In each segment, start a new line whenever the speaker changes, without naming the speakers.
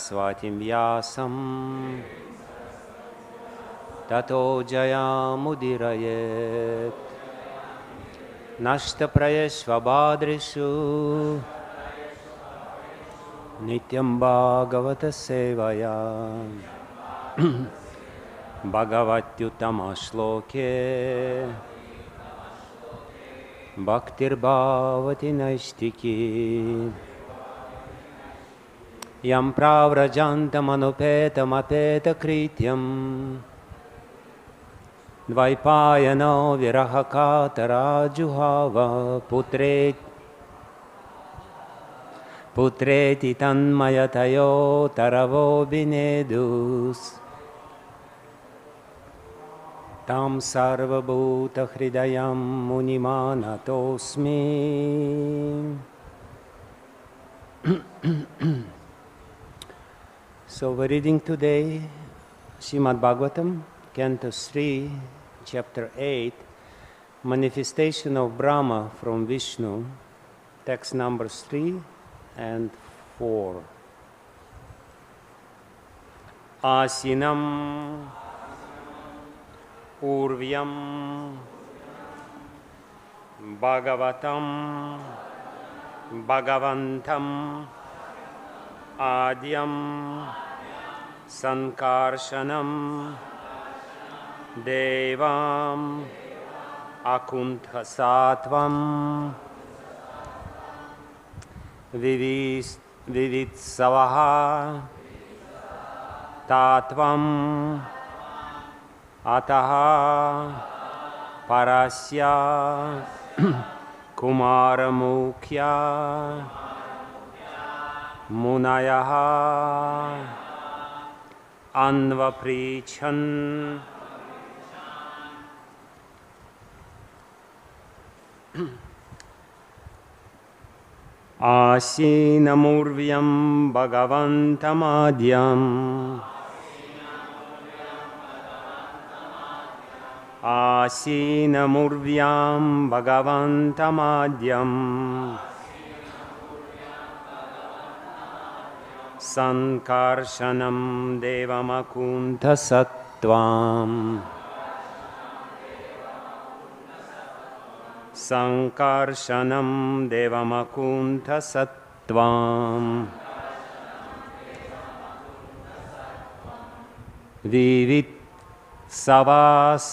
sarasvatim vyasam tato jayamudirayet nashtaprayeshvabhadrishu nityam bhagavata sevaya bhagavatyutama shloke bhaktir bhavati naistiki yam pravrajantam anupetam apeta krityam dvaipayano virahakatara juhava putreti tanmayatayo taravo binedus tam sarvabhuta hridayam munimanatosmi. So we're reading today Srimad Bhagavatam, Canto 3, Chapter 8, Manifestation of Brahma from Vishnu, text numbers 3 and 4. Āsīnam urvyāṁ bhagavatam bhagavantam ādyam saṅkarṣaṇaṁ devam akuṇṭha-sattvam vivitsavaḥ tattvam ataḥ parasya kumāra-mukhyā munayaḥ nvapṛcchan. Āsīnam urvyāṁ bhagavantam ādyam āsīnam urvyāṁ bhagavantam ādyam saṅkarṣaṇam devam akuṇṭha-sattvam saṅkarṣaṇam devam akuṇṭha-sattvam vivitsavas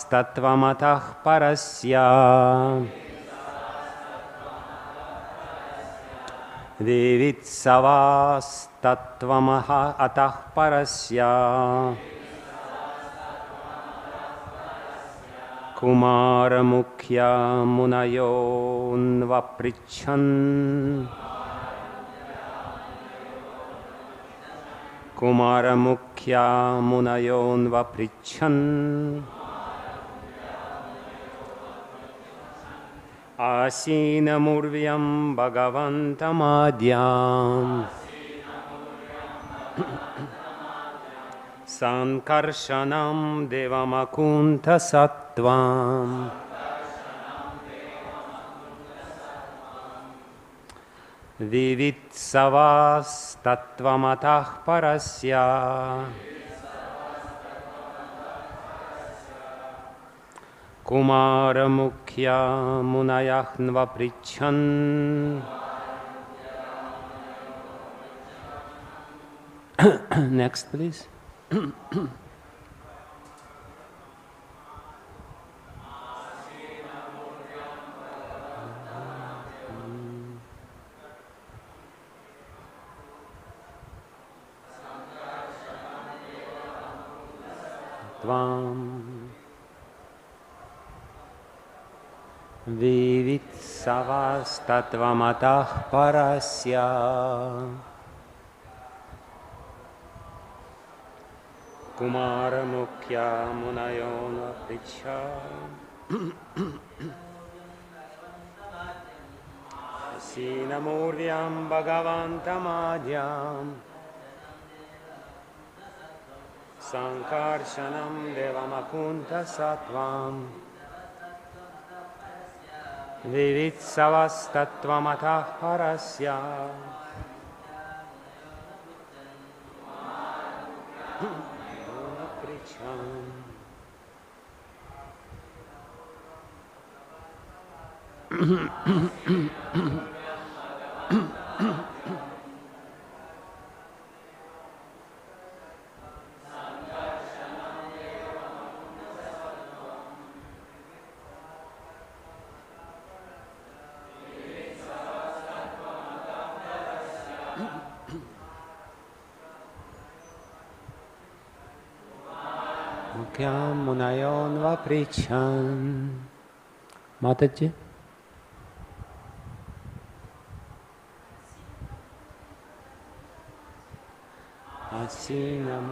tattvam ataḥ parasya vivitsavas tattvam ataḥ parasya kumāra-mukhyā munayo nvapṛcchan kumāra-mukhyā munayo nvapṛcchan āsīnam urvyāṁ bhagavantam ādyam saṅkarṣaṇam devam akuṇṭha-sattvam vivitsavas tattvam ataḥ parasya kumāra-mukhyā munayaḥ nvapṛcchan. Next, please. Vivitsavas tattvam ataḥ parasya kumāra-mukhyā munayo nvapṛcchan āsīnam urvyāṁ bhagavantam ādyam saṅkarṣaṇam devam akuṇṭha-sattvam vivitsavas tattvam ataḥ parasya Mukhyāḥ munayo nvapṛcchan. Mataji? Āsīnam.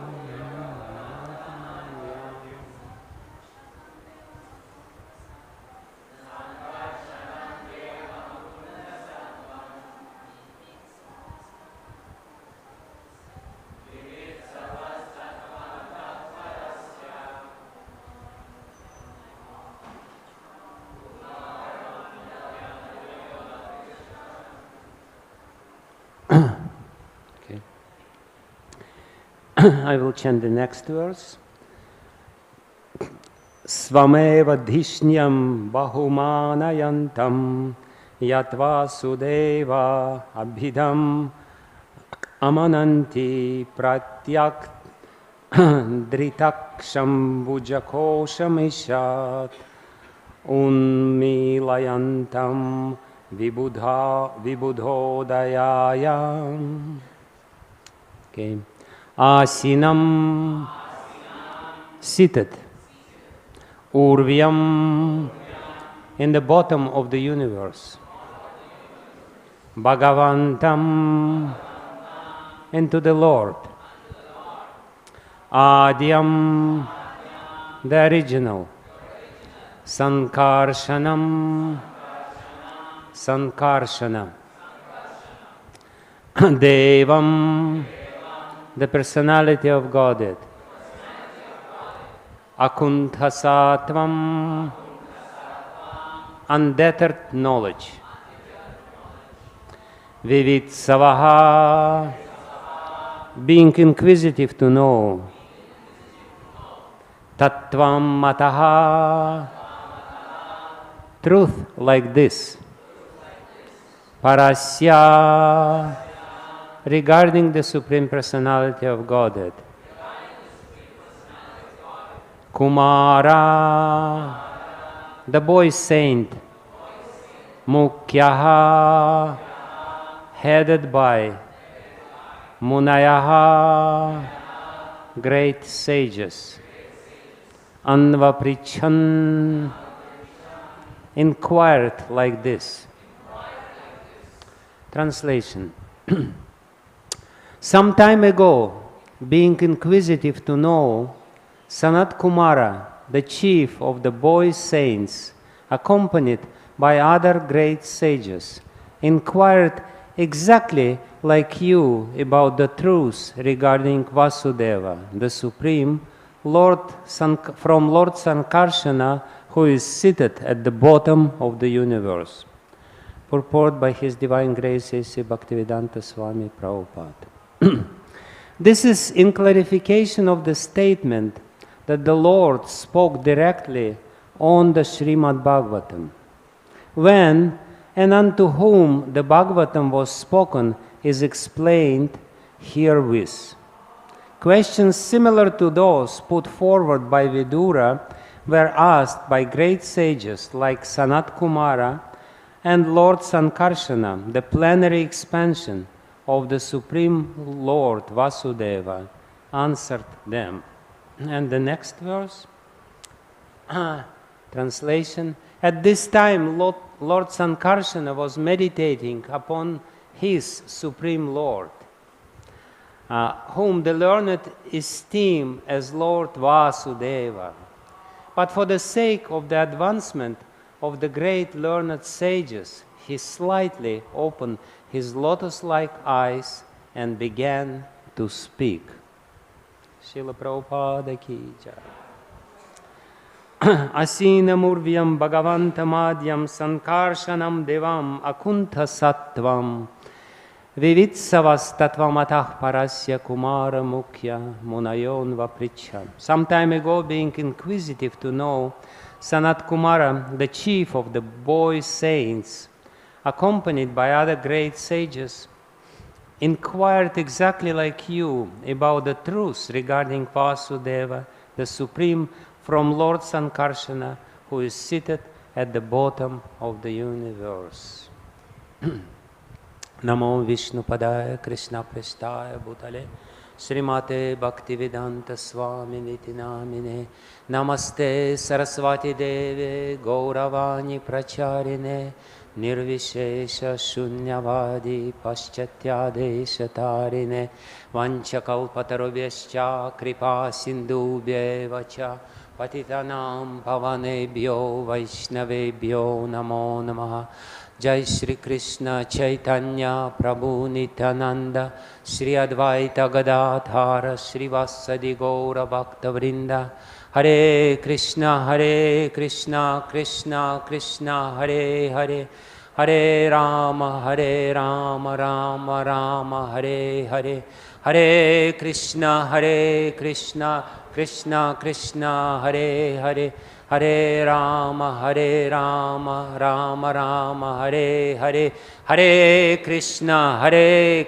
I will chant the next verse. Svameva dhishnyam bahumanayantam yatva sudeva abhidam amananti pratyak dritaksham vujakosamishat unmilayantam vibudhodayayam. Okay. Āsīnam, seated. Urvyāṁ, in the bottom of the universe. Bhagavantam, into the Lord. Ādyam, the original. Saṅkarṣaṇaṁ, saṅkarṣaṇa. Devam, the personality of Godhead. Akuṇṭha-sattvam, undeterred knowledge. Vivitsavas, being inquisitive to know. Tattvam ataḥ, truth like this. Parasya, regarding the Supreme Personality of Godhead. Kumāra, the boy saint. Mukhyāḥ, headed by. Munayaḥ, great sages. Nvapṛcchan, inquired like this. Translation. Some time ago, being inquisitive to know, Sanat-kumāra, the chief of the boy saints, accompanied by other great sages, inquired exactly like you about the truth regarding Vasudeva, the Supreme, from Lord Saṅkarṣaṇa, who is seated at the bottom of the universe. Purport by His Divine Grace A.C. Bhaktivedanta Swami Prabhupada. This is in clarification of the statement that the Lord spoke directly on the Srimad Bhagavatam. When and unto whom the Bhagavatam was spoken is explained herewith. Questions similar to those put forward by Vidura were asked by great sages like Sanat-kumāra and Lord Saṅkarṣaṇa, the plenary expansion of the Supreme Lord Vasudeva, answered them. And the next verse, translation. At this time, Lord Saṅkarṣaṇa was meditating upon his Supreme Lord, whom the learned esteem as Lord Vasudeva. But for the sake of the advancement of the great learned sages, he slightly opened his lotus-like eyes and began to speak. Srila Prabhupada ki jai. āsīnam urvyāṁ bhagavantam ādyam saṅkarṣaṇaṁ devam akuṇṭha-sattvam Vivitsavas tattvam ataḥ parasya kumāra-mukhyā munayo nvapṛcchan. Some time ago, being inquisitive to know, Sanat-kumāra, the chief of the boy saints, accompanied by other great sages, inquired exactly like you about the truth regarding Vasudeva, the Supreme, from Lord Saṅkarṣaṇa, who is seated at the bottom of the universe. Namo Vishnupadaya Krishna Prestaya Bhutale Srimate Bhaktivedanta Swami Niti Namine Namaste Saraswati Deve Gauravani Pracharine Nirvishesha Shunyavadi Paschatyadeša Tarine Vanchakalpatarubhyascha Kripa Sindhubhyeva cha Patitanam Pavanebhyo Vaishnavebhyo Namo Namaha. Jai Shri Krishna Chaitanya Prabhu Nityananda Shri Advaita Gadadhara Shri Vasadi Gaura Bhakta Vrinda. Hare Krishna Krishna Krishna Hare Hare, Hare Rama Rama Rama Hare Hare, Hare Krishna Krishna Krishna Hare Hare, Hare Rama Rama Rama Hare Hare, Hare Krishna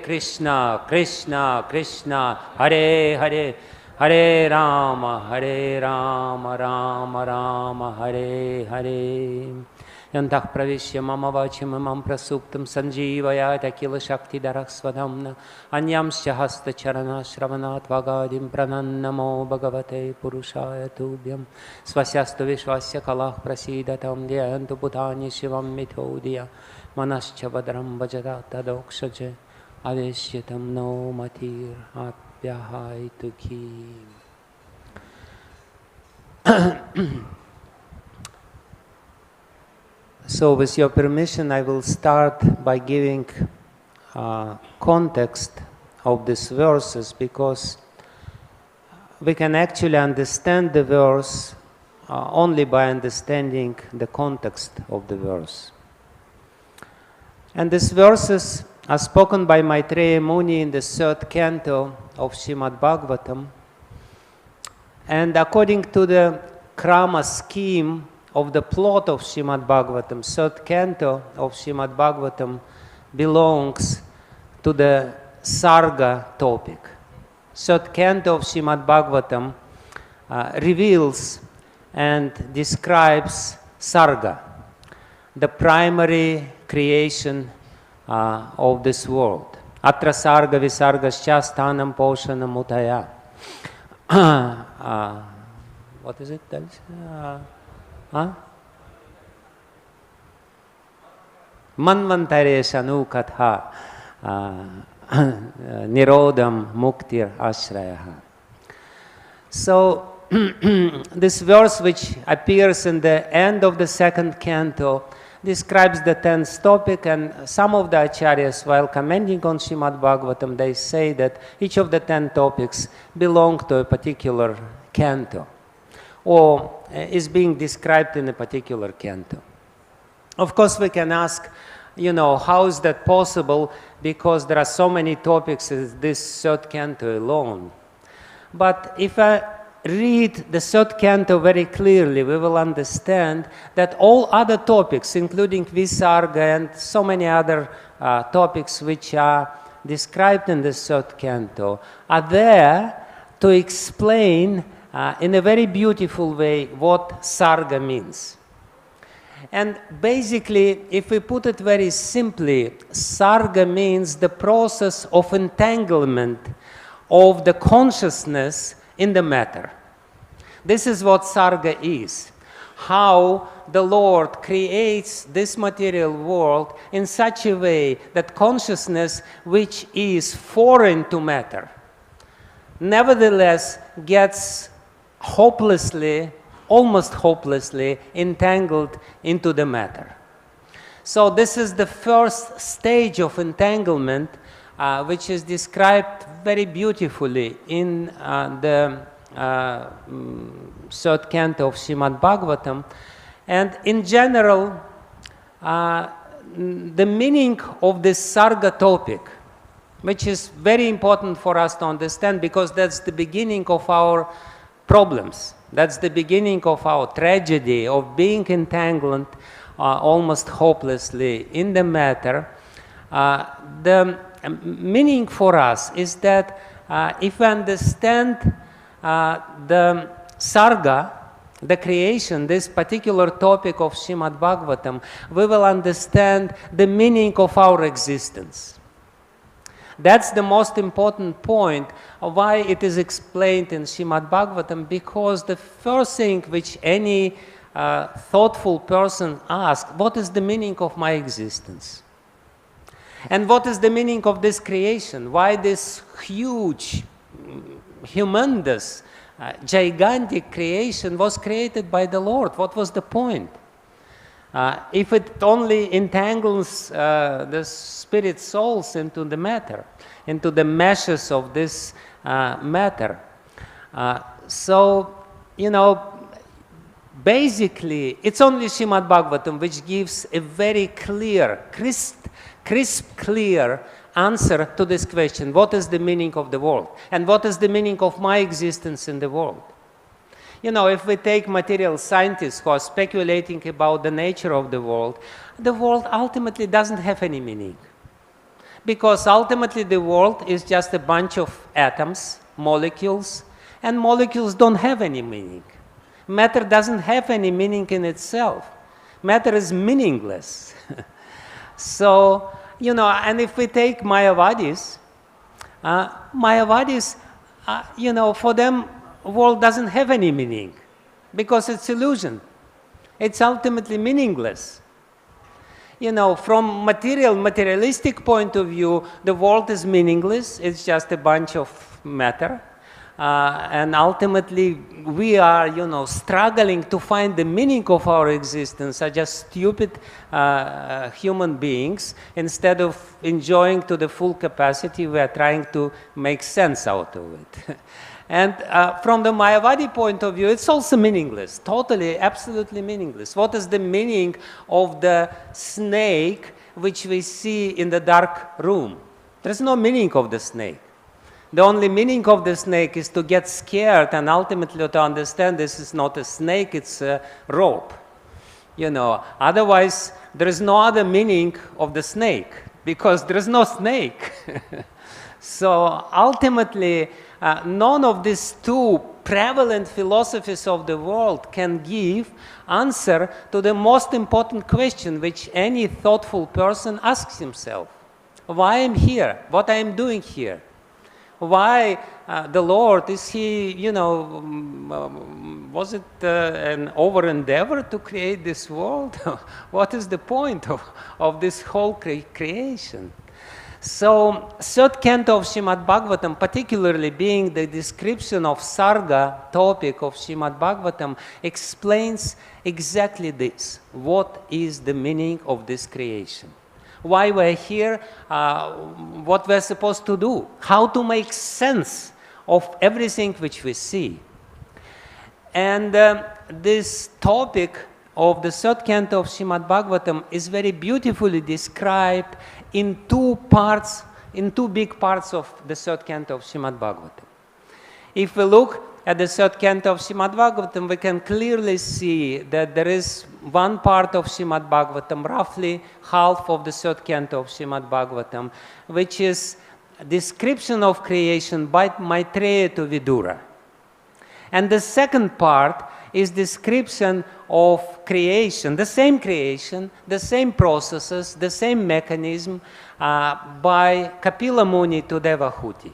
Krishna Krishna Hare Hare, Hare Rama Rama Rama Hare Hare. Yantaḥ pravishya mama vachim imam prasuptam sanjivayat akila shakti darak svadhamna anyamsya hasta charana shravanat vagadim pranannamo bhagavate purushaya tubhyam svasyastu vishvasya kalah prasidatam dhyantu bhutani shivam mithodya manascha vadram vajata tadokshaje aveshyatam no matir apyahaitu ki. So, with your permission, I will start by giving context of these verses, because we can actually understand the verse only by understanding the context of the verse. And these verses are spoken by Maitreya Muni in the 3rd canto of Srimad Bhagavatam. And according to the krama scheme of the plot of Srimad Bhagavatam, 3rd canto of Srimad Bhagavatam belongs to the Sarga topic. 3rd canto of Srimad Bhagavatam reveals and describes Sarga, the primary creation of this world. Atra Sarga Visargascha Sthanam Poshanam Mutaya. What is it? Manvantare Sanukatha Nirodam Muktir Ashraya. So, this verse, which appears in the end of the 2nd canto, describes the 10th topic, and some of the acharyas, while commenting on Srimad Bhagavatam, they say that each of the 10 topics belong to a particular canto, or is being described in a particular canto. Of course, we can ask, how is that possible? Because there are so many topics in this 3rd canto alone. But if I read the 3rd canto very clearly, we will understand that all other topics, including Visarga and so many other topics which are described in the 3rd canto, are there to explain in a very beautiful way what Sarga means. And basically, if we put it very simply, Sarga means the process of entanglement of the consciousness in the matter. This is what Sarga is. How the Lord creates this material world in such a way that consciousness, which is foreign to matter, nevertheless gets almost hopelessly entangled into the matter. So this is the first stage of entanglement, which is described very beautifully in the 3rd canto of Srimad Bhagavatam. And in general, the meaning of this Sarga topic which is very important for us to understand, because that's the beginning of our problems. That's the beginning of our tragedy of being entangled almost hopelessly in the matter. The meaning for us is that if we understand the Sarga, the creation, this particular topic of Srimad Bhagavatam, we will understand the meaning of our existence. That's the most important point of why it is explained in Srimad Bhagavatam, because the first thing which any thoughtful person asks, what is the meaning of my existence? And what is the meaning of this creation? Why this huge, humongous, gigantic creation was created by the Lord? What was the point? If it only entangles the spirit souls into the matter, into the meshes of this matter. So, you know, basically, it's only Srimad Bhagavatam which gives a very clear, crisp, clear answer to this question. What is the meaning of the world? And what is the meaning of my existence in the world? You know, if we take material scientists who are speculating about the nature of the world ultimately doesn't have any meaning. Because ultimately the world is just a bunch of atoms, molecules, and molecules don't have any meaning. Matter doesn't have any meaning in itself. Matter is meaningless. So, you know, and if we take Mayavadis, you know, for them, world doesn't have any meaning because it's illusion. It's ultimately meaningless. You know, from materialistic point of view, the world is meaningless. It's just a bunch of matter. And ultimately, we are, you know, struggling to find the meaning of our existence are just stupid human beings. Instead of enjoying to the full capacity, we are trying to make sense out of it. And from the Mayavadi point of view, it's also meaningless, totally, absolutely meaningless. What is the meaning of the snake which we see in the dark room? There's no meaning of the snake. The only meaning of the snake is to get scared and ultimately to understand this is not a snake, it's a rope. You know, otherwise there is no other meaning of the snake because there is no snake. So ultimately, none of these two prevalent philosophies of the world can give answer to the most important question which any thoughtful person asks himself. Why I'm here? What I am doing here? Why the Lord, is he, you know, was it an over endeavor to create this world? What is the point of this whole creation? So, third canto of Srimad Bhagavatam, particularly being the description of Sarga topic of Srimad Bhagavatam, explains exactly this. What is the meaning of this creation? Why we're here, what we're supposed to do, how to make sense of everything which we see. And this topic of the third canto of Srimad Bhagavatam is very beautifully described in two parts, in two big parts of the third canto of Srimad Bhagavatam. If we look at the third canto of Srimad Bhagavatam, we can clearly see that there is one part of Srimad Bhagavatam, roughly half of the third canto of Srimad Bhagavatam, which is description of creation by Maitreya to Vidura. And the second part is description of creation, the same processes, the same mechanism by Kapila Muni to Devahuti.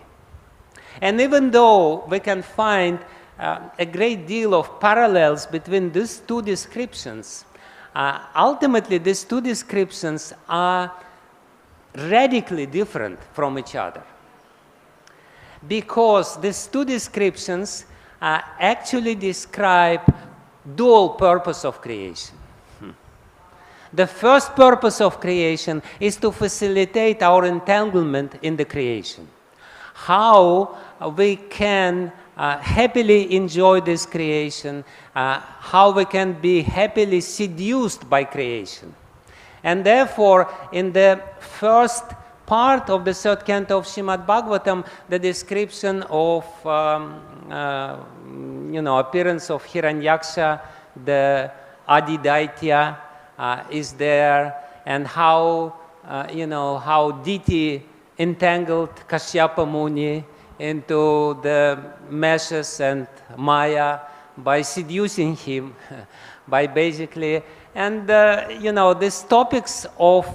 And even though we can find a great deal of parallels between these two descriptions, ultimately these two descriptions are radically different from each other. Because these two descriptions actually describe dual purpose of creation. The first purpose of creation is to facilitate our entanglement in the creation. How we can happily enjoy this creation, how we can be happily seduced by creation. And therefore, in the first part of the third canto of Srimad Bhagavatam, the description of appearance of Hiranyaksha, the Adi is there, and how how Diti entangled Kashyapa Muni into the meshes and Maya by seducing him, by basically, and these topics of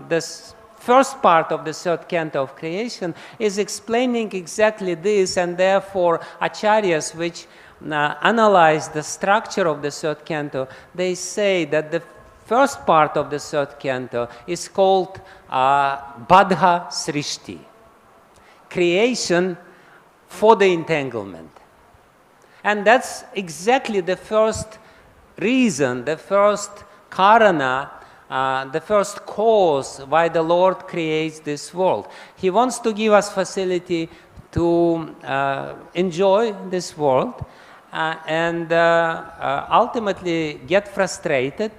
this first part of the third canto of creation is explaining exactly this, and therefore acharyas which analyze the structure of the third canto, they say that the first part of the third canto is called Badha Srishti, creation for the entanglement. And that's exactly the first reason, the first karana, the first cause why the Lord creates this world. He wants to give us facility to enjoy this world and ultimately get frustrated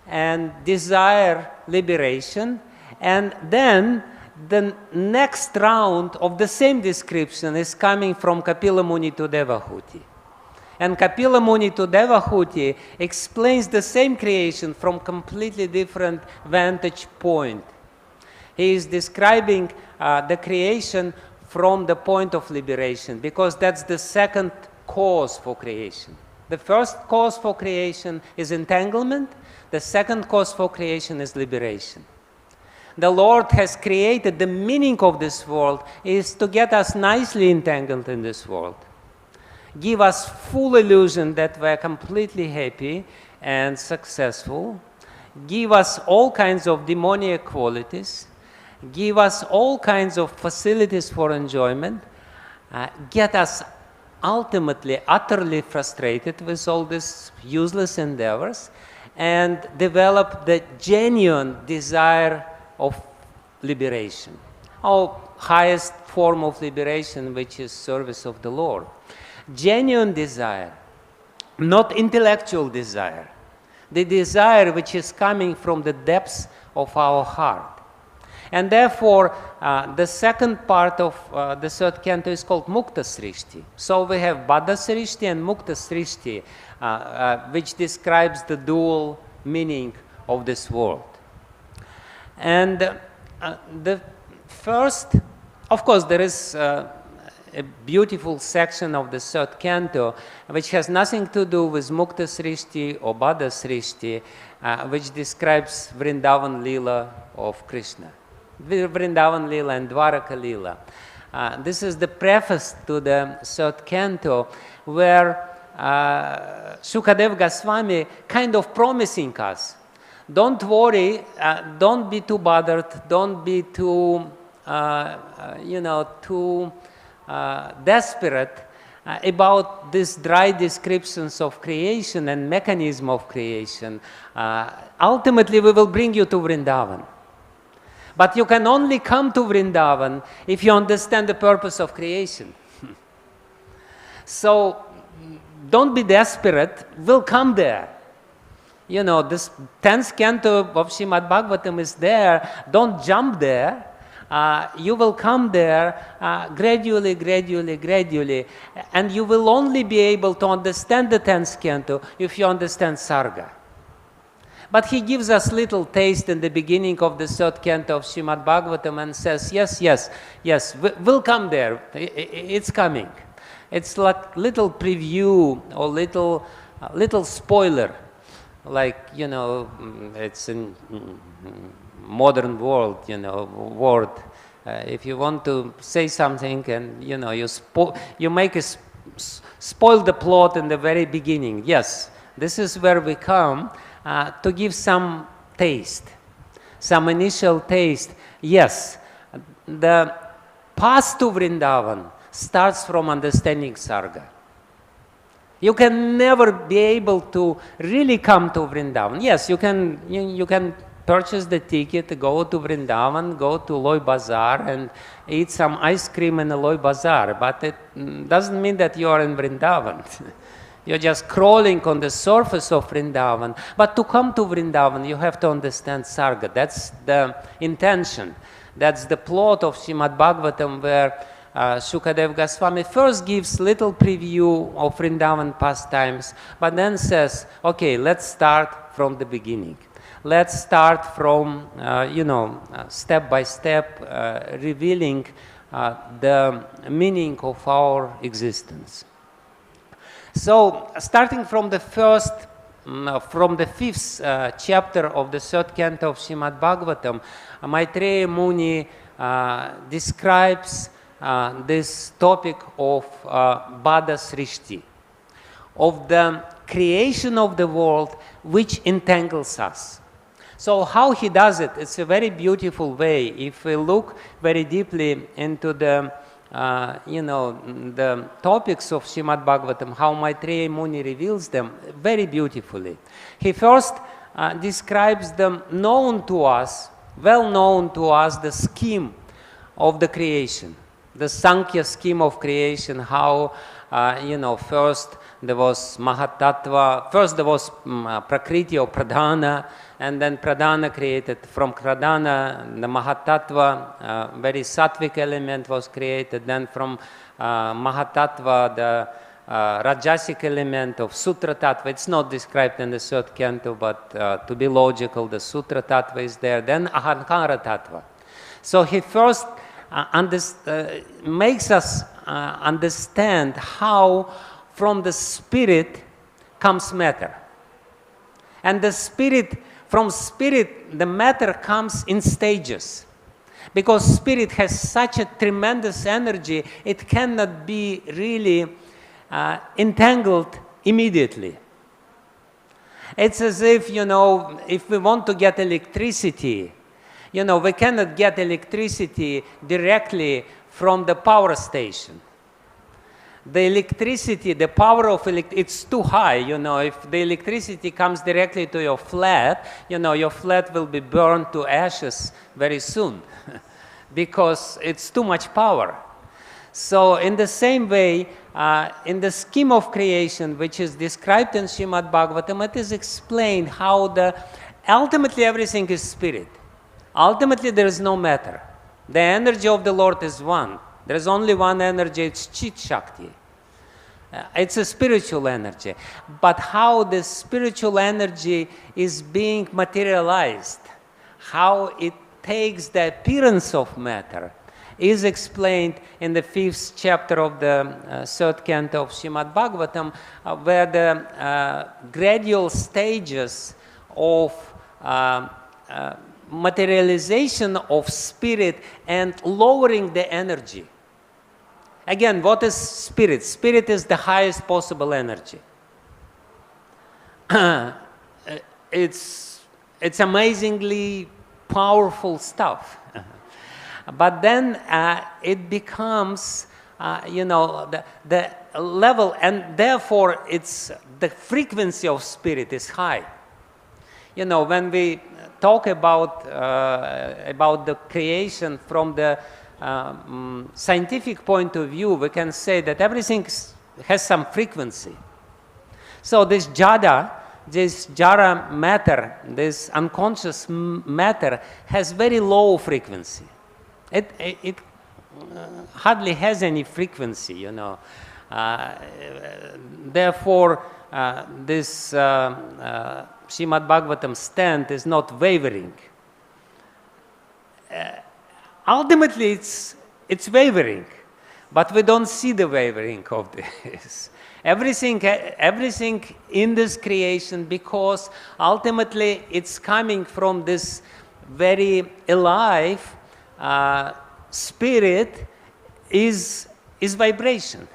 and desire liberation. And then the next round of the same description is coming from Kapila Muni to Devahuti. And Kapila Muni to Devahuti explains the same creation from completely different vantage point. He is describing the creation from the point of liberation, because that's the second cause for creation. The first cause for creation is entanglement. The second cause for creation is liberation. The Lord has created, the meaning of this world is to get us nicely entangled in this world. Give us full illusion that we're completely happy and successful. Give us all kinds of demoniac qualities. Give us all kinds of facilities for enjoyment. Get us ultimately utterly frustrated with all these useless endeavors, and develop the genuine desire of liberation, our highest form of liberation, which is service of the Lord. Genuine desire, not intellectual desire, the desire which is coming from the depths of our heart. And therefore, the second part of the third canto is called Mukta-srishti. So we have Badha-srishti and Mukta-srishti, which describes the dual meaning of this world. And the first, of course, there is a beautiful section of the third canto which has nothing to do with Mukta-srishti or Badha-srishti, which describes Vrindavan Leela of Krishna. Vrindavan Leela and Dwaraka Leela. This is the preface to the third canto, where Shukadev Goswami kind of promising us, don't worry, don't be too bothered, don't be too, too desperate about these dry descriptions of creation and mechanism of creation. Ultimately, we will bring you to Vrindavan. But you can only come to Vrindavan if you understand the purpose of creation. So don't be desperate, we'll come there. You know, this 10th canto of Srimad Bhagavatam is there. Don't jump there. You will come there gradually, gradually, gradually. And you will only be able to understand the 10th canto if you understand Sarga. But he gives us little taste in the beginning of the third canto of Srimad Bhagavatam and says, yes, yes, yes, we'll come there. It's coming. It's like little preview or little spoiler. Like, you know, it's in modern world, you know, word. If you want to say something and, you know, you make spoil the plot in the very beginning. Yes, this is where we come to give some taste, some initial taste. Yes, the path to Vrindavan starts from understanding Sarga. You can never be able to really come to Vrindavan. Yes, you can purchase the ticket, go to Vrindavan, go to Loi Bazaar and eat some ice cream in the Loi Bazaar, but it doesn't mean that you are in Vrindavan. You're just crawling on the surface of Vrindavan. But to come to Vrindavan, you have to understand Sarga. That's the intention. That's the plot of Srimad Bhagavatam, where Shukadeva Goswami first gives little preview of Vrindavan pastimes, but then says, okay, let's start from the beginning. Let's start from, step by step, revealing the meaning of our existence. So, starting from the fifth chapter of the third canto of Srimad Bhagavatam, Maitreya Muni describes this topic of Bada Srishti, of the creation of the world which entangles us. So how he does it, it's a very beautiful way. If we look very deeply into the, the topics of Srimad Bhagavatam, how Maitreya Muni reveals them very beautifully. He first describes the known to us, well known to us, the scheme of the creation, the Sankhya scheme of creation, how, first there was Mahatattva, first there was Prakriti or Pradhana, and then Pradhana created, from Pradhana, the Mahatattva, very sattvic element was created, then from Mahatattva, the Rajasic element of Sutra Tattva. It's not described in the third canto, but to be logical, the Sutra Tattva is there, then Ahankara Tattva. So he first makes us understand how from the spirit comes matter. And the spirit, from spirit, the matter comes in stages. Because spirit has such a tremendous energy, it cannot be really entangled immediately. It's as if, if we want to get electricity, we cannot get electricity directly from the power station. The electricity, the power of it's too high, if the electricity comes directly to your flat, your flat will be burned to ashes very soon because it's too much power. So in the same way, in the scheme of creation, which is described in Srimad Bhagavatam, it is explained how ultimately everything is spirit. Ultimately there is no matter. The energy of the Lord is one. There is only one energy, it's Chit Shakti. It's a spiritual energy. But how the spiritual energy is being materialized, how it takes the appearance of matter, is explained in the fifth chapter of the third canto of Srimad Bhagavatam, where the gradual stages of materialization of spirit and lowering the energy. Again, what is spirit? Spirit is the highest possible energy. It's amazingly powerful stuff. But then it becomes, the level, and therefore the frequency of spirit is high. When we talk about the creation from the scientific point of view, we can say that everything has some frequency. So this jada matter, this unconscious matter, has very low frequency. It hardly has any frequency, Therefore, this Srimad Bhagavatam stand is not wavering. Ultimately, it's wavering, but we don't see the wavering of this. Everything in this creation, because ultimately it's coming from this very alive spirit is vibration.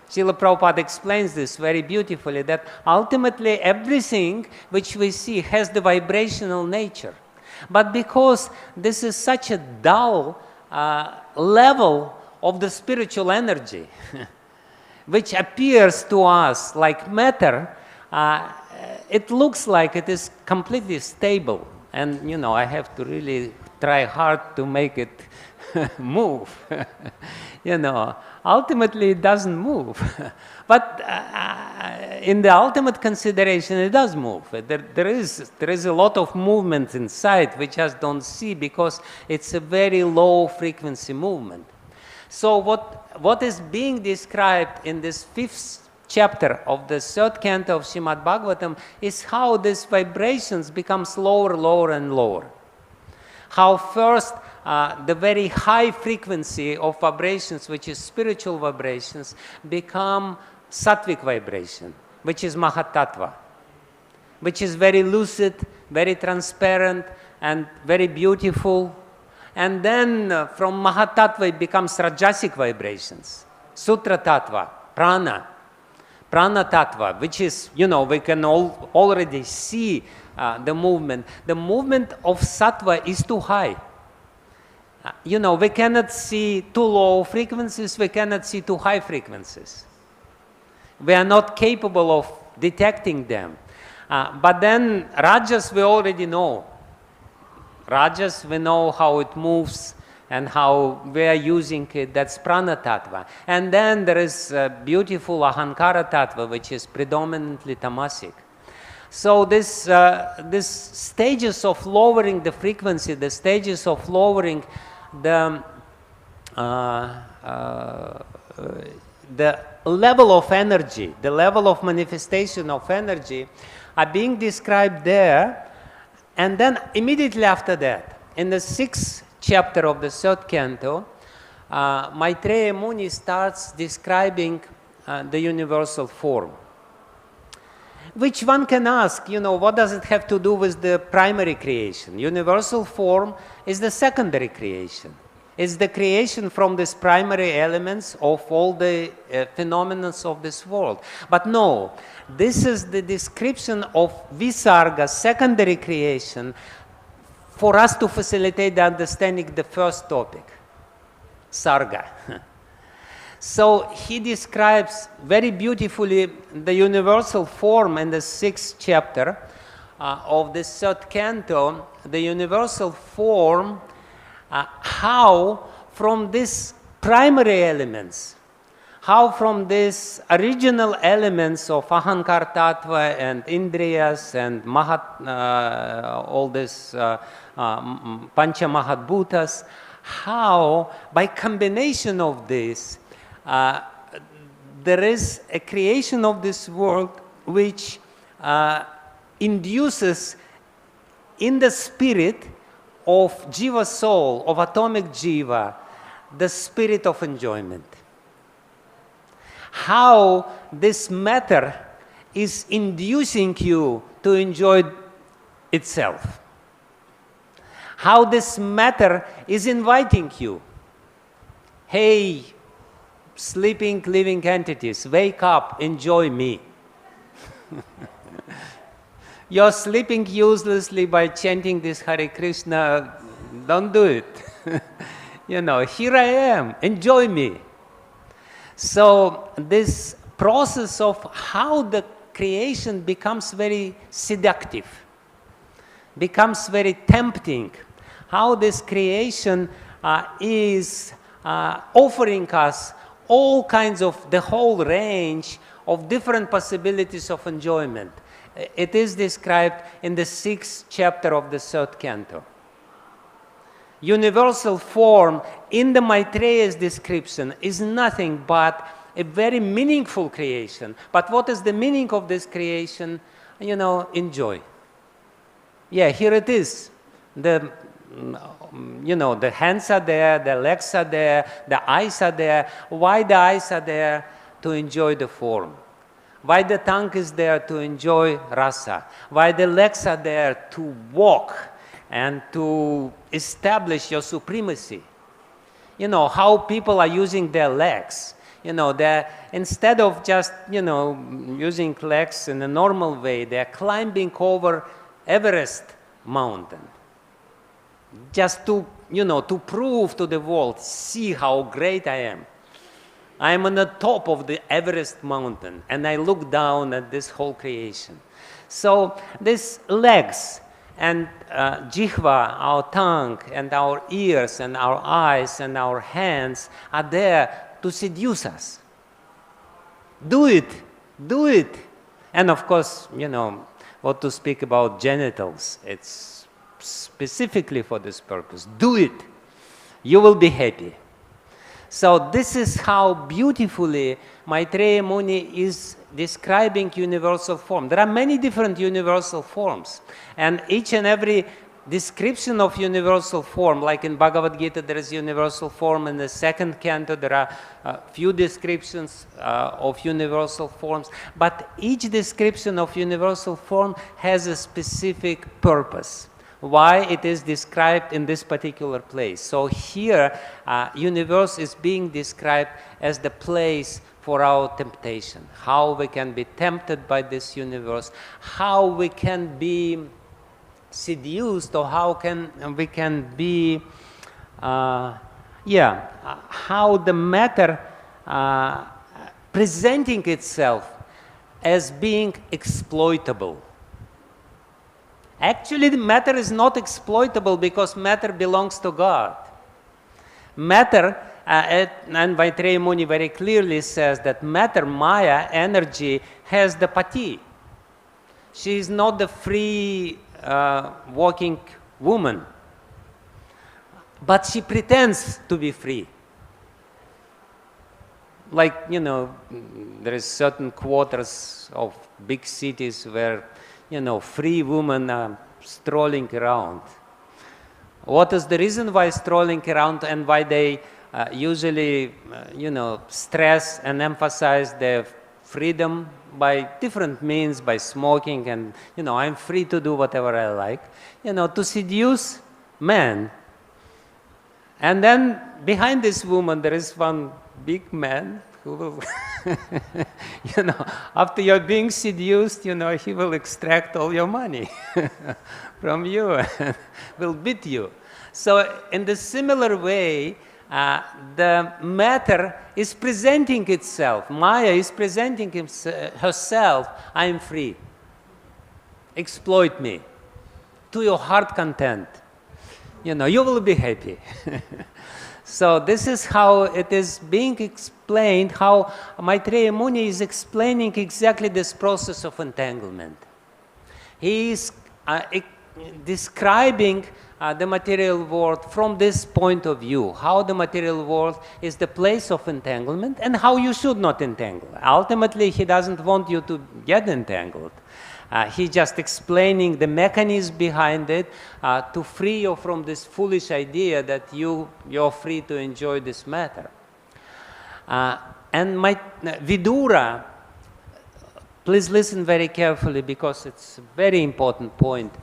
Srila Prabhupada explains this very beautifully, that ultimately everything which we see has the vibrational nature. But because this is such a dull level of the spiritual energy, which appears to us like matter, it looks like it is completely stable. And, I have to really try hard to make it move. You know, ultimately it doesn't move. But in the ultimate consideration, it does move. There is a lot of movement inside we just don't see because it's a very low frequency movement. So what is being described in this 5th chapter of the 3rd canto of Srimad Bhagavatam is how these vibrations become lower, lower and lower. How first the very high frequency of vibrations, which is spiritual vibrations, become sattvic vibration, which is mahatattva, which is very lucid, very transparent, and very beautiful. And then from mahatattva it becomes rajasic vibrations, sutra tattva, prana tattva, which is, you know, we can already see the movement. The movement of sattva is too high. You know, we cannot see too low frequencies, we cannot see too high frequencies. We are not capable of detecting them. But then rajas we already know. Rajas, we know how it moves and how we are using it. That's prana tattva. And then there is beautiful ahankara tattva, which is predominantly tamasic. So this stages of lowering the frequency, the stages of lowering the level of energy, the level of manifestation of energy are being described there. And then immediately after that, in the 6th chapter of the 3rd canto, Maitreya Muni starts describing the universal form. Which one can ask, you know, what does it have to do with the primary creation? Universal form is the secondary creation. It's the creation from these primary elements of all the phenomena of this world. But no, this is the description of visarga, secondary creation, for us to facilitate the understanding of the first topic, sarga. So he describes very beautifully the universal form in the 6th chapter of the 3rd canto, the universal form, how from these primary elements, how from these original elements of ahankara tattva and indriyas and all this pancha mahatbhutas, how by combination of this there is a creation of this world which induces in the spirit of jiva soul, of atomic jiva, the spirit of enjoyment. How this matter is inducing you to enjoy itself. How this matter is inviting you. Hey, sleeping, living entities, wake up, enjoy me. You're sleeping uselessly by chanting this Hare Krishna, don't do it. You know, here I am, enjoy me. So this process of how the creation becomes very seductive, becomes very tempting, how this creation is offering us all kinds of, the whole range of different possibilities of enjoyment. It is described in the 6th chapter of the 3rd canto. Universal form in the Maitreya's description is nothing but a very meaningful creation. But what is the meaning of this creation? You know, enjoy. Yeah, here it is. You know, the hands are there, the legs are there, the eyes are there. Why the eyes are there? To enjoy the form. Why the tongue is there? To enjoy rasa. Why the legs are there? To walk and to establish your supremacy. You know, how people are using their legs. You know, instead of just, you know, using legs in a normal way, they're climbing over Everest mountain. Just to, you know, to prove to the world, see how great I am. I am on the top of the Everest mountain and I look down at this whole creation. So these legs And jihva, our tongue, and our ears, and our eyes, and our hands are there to seduce us. Do it, do it. And of course, you know, what to speak about genitals. It's specifically for this purpose. Do it. You will be happy. So this is how beautifully Maitreya Muni is describing universal form. There are many different universal forms, and each and every description of universal form, like in Bhagavad Gita there is universal form, in the second canto there are a few descriptions of universal forms, but each description of universal form has a specific purpose, why it is described in this particular place. So here, universe is being described as the place for our temptation, how we can be tempted by this universe, how we can be seduced, or how we can be, how the matter presenting itself as being exploitable. Actually, the matter is not exploitable because matter belongs to God. Matter, and Maitreya Muni very clearly says that matter, Maya, energy, has the pati. She is not the free walking woman, but she pretends to be free. Like, you know, there is certain quarters of big cities where, you know, free women are strolling around. What is the reason why strolling around, and why they usually, you know, stress and emphasize their freedom by different means, by smoking and, you know, I'm free to do whatever I like, you know, to seduce men. And then behind this woman there is one big man who will, you know, after you're being seduced, you know, he will extract all your money from you and will beat you. So in the similar way, the matter is presenting itself. Maya is presenting herself. I am free. Exploit me to your heart content. You know, you will be happy. So this is how it is being explained, how Maitreya Muni is explaining exactly this process of entanglement. He is describing the material world from this point of view, how the material world is the place of entanglement and how you should not entangle. Ultimately, he doesn't want you to get entangled. He's just explaining the mechanism behind it to free you from this foolish idea that you're free to enjoy this matter. And Vidura, please listen very carefully because it's a very important point.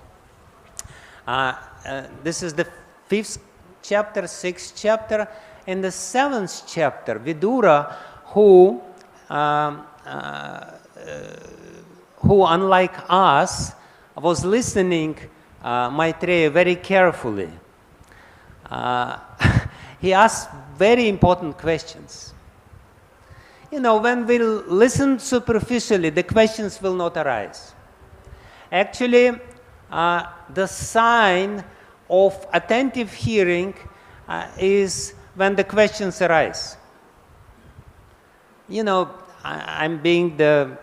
This is the 5th chapter, 6th chapter. In the 7th chapter, Vidura, who unlike us, was listening Maitreya very carefully. He asked very important questions. You know, when we listen superficially, the questions will not arise. Actually, the sign of attentive hearing is when the questions arise. You know, I'm being the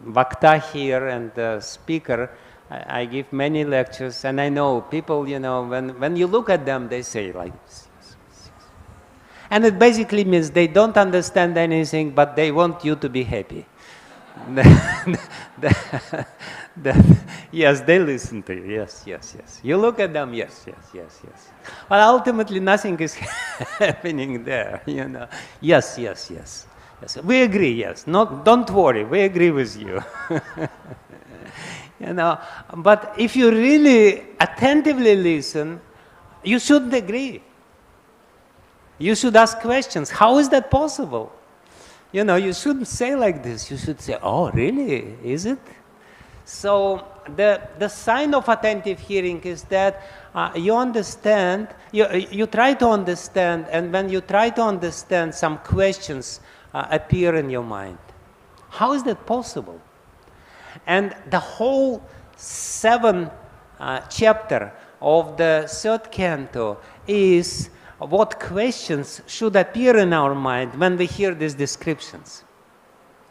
Vakta here and the speaker. I give many lectures, and I know people, you know, when you look at them, they say like this. And it basically means they don't understand anything, but they want you to be happy. Yes, they listen to you. Yes, yes, yes. You look at them. Yes, yes, yes, yes. But ultimately, nothing is happening there. You know. Yes, yes, yes. Yes, we agree, yes. No, don't worry, we agree with you. You know, but if you really attentively listen, you shouldn't agree. You should ask questions. How is that possible? You know, you shouldn't say like this. You should say, oh, really? Is it? So the sign of attentive hearing is that you understand, you try to understand, and when you try to understand, some questions appear in your mind. How is that possible? And the whole 7 chapter of the third canto is what questions should appear in our mind when we hear these descriptions.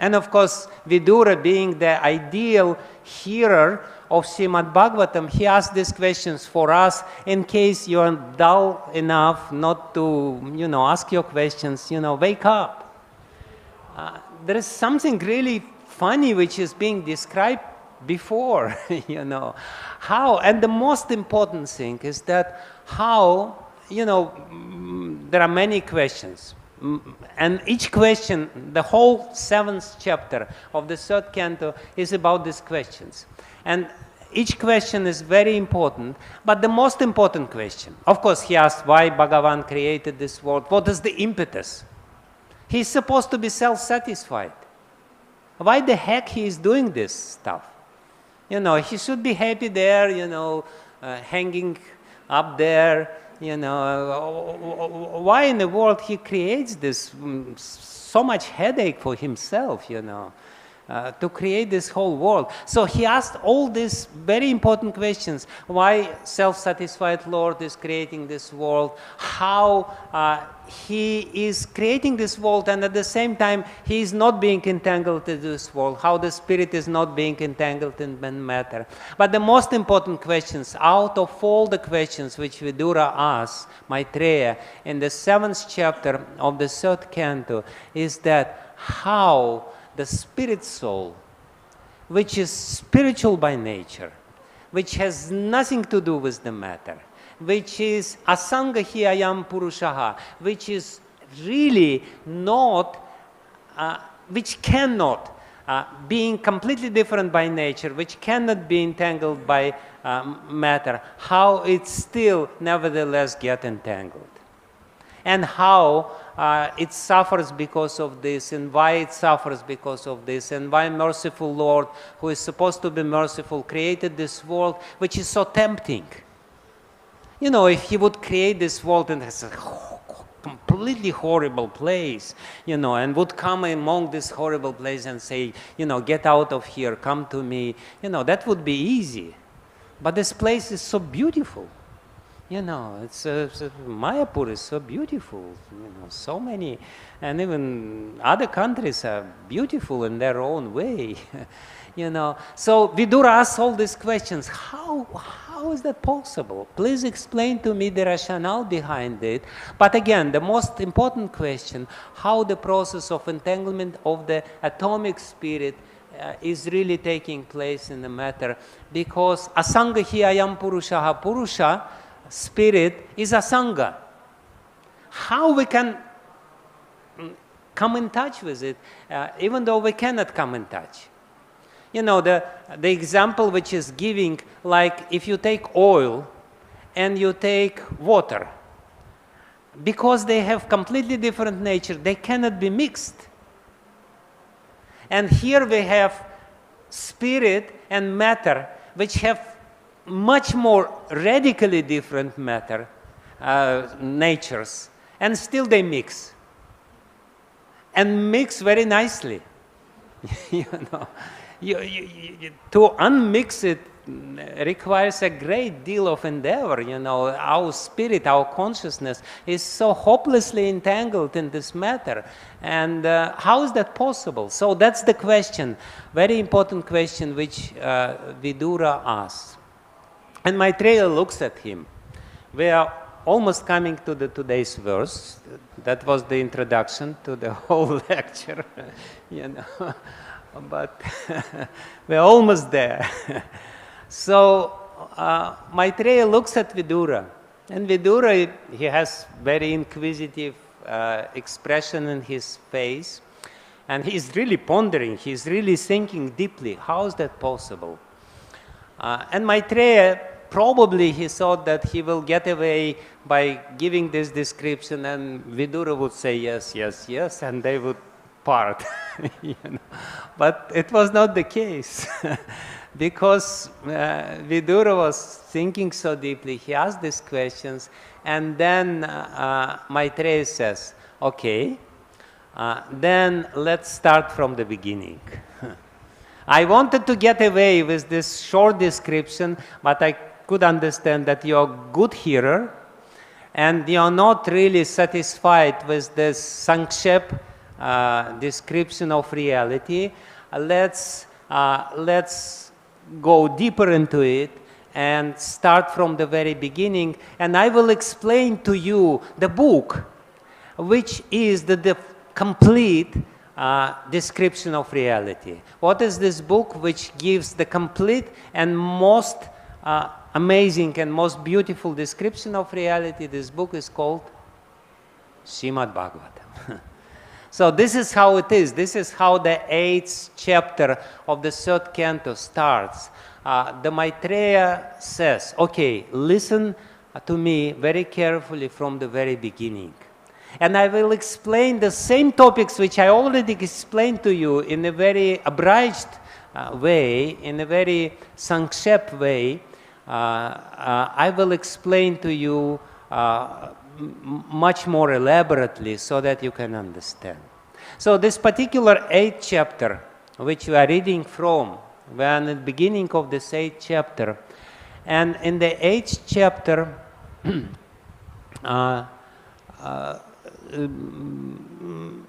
And of course, Vidura, being the ideal hearer of Srimad Bhagavatam, he asked these questions for us in case you are dull enough not to, ask your questions, wake up. There is something really funny which is being described before, How, and the most important thing is that how, there are many questions. And each question, the whole 7th chapter of the 3rd canto is about these questions. And each question is very important, but the most important question, of course, he asked why Bhagavan created this world, what is the impetus? He's supposed to be self-satisfied. Why the heck he is doing this stuff? He should be happy there, hanging up there, why in the world he creates this so much headache for himself, to create this whole world. So he asked all these very important questions. Why self-satisfied Lord is creating this world, how he is creating this world and at the same time he is not being entangled in this world, how the spirit is not being entangled in matter. But the most important questions out of all the questions which Vidura asks Maitreya in the 7th chapter of the 3rd canto is that how the spirit soul, which is spiritual by nature, which has nothing to do with the matter, which is asanga hi ayam purushaha, which is really not, which cannot, being completely different by nature, which cannot be entangled by matter, how it still nevertheless get entangled. And how it suffers because of this, and why it suffers because of this, and why merciful Lord, who is supposed to be merciful, created this world, which is so tempting. If he would create this world and it's a completely horrible place, and would come among this horrible place and say, get out of here, come to me, that would be easy. But this place is so beautiful. Mayapur is so beautiful, so many, and even other countries are beautiful in their own way, So Vidura asks all these questions. How is that possible? Please explain to me the rationale behind it. But again, the most important question, how the process of entanglement of the atomic spirit is really taking place in the matter, because asanga hi ayam purushaha, purusha, spirit, is asanga. How we can come in touch with it, even though we cannot come in touch? The example which is giving, like if you take oil and you take water, because they have completely different nature, they cannot be mixed. And here we have spirit and matter, which have much more radically different matter, natures, and still they mix. And mix very nicely. To unmix it requires a great deal of endeavor. Our spirit, our consciousness is so hopelessly entangled in this matter. And how is that possible? So that's the question, very important question which Vidura asks. And Maitreya looks at him. We are almost coming to today's verse. That was the introduction to the whole lecture, But we're almost there. So Maitreya looks at Vidura, and Vidura, he has very inquisitive expression in his face, and he's really pondering, he's really thinking deeply, how is that possible? And Maitreya, probably he thought that he will get away by giving this description, and Vidura would say yes, yes, yes, and they would part. But it was not the case. Because Vidura was thinking so deeply, he asked these questions, and then Maitreya says, okay, then let's start from the beginning. I wanted to get away with this short description, but I could understand that you're a good hearer and you're not really satisfied with this saṅkṣep description of reality, let's go deeper into it and start from the very beginning, and I will explain to you the book which is the complete description of reality. What is this book which gives the complete and most amazing and most beautiful description of reality? This book is called Srimad Bhagavatam. So this is how it is. This is how the 8th chapter of the 3rd canto starts. The Maitreya says, okay, listen to me very carefully from the very beginning. And I will explain the same topics which I already explained to you in a very abridged way, in a very saṅkṣep way. I will explain to you much more elaborately so that you can understand. So this particular 8th chapter, which we are reading from, we are in the beginning of this 8th chapter, and in the 8th chapter,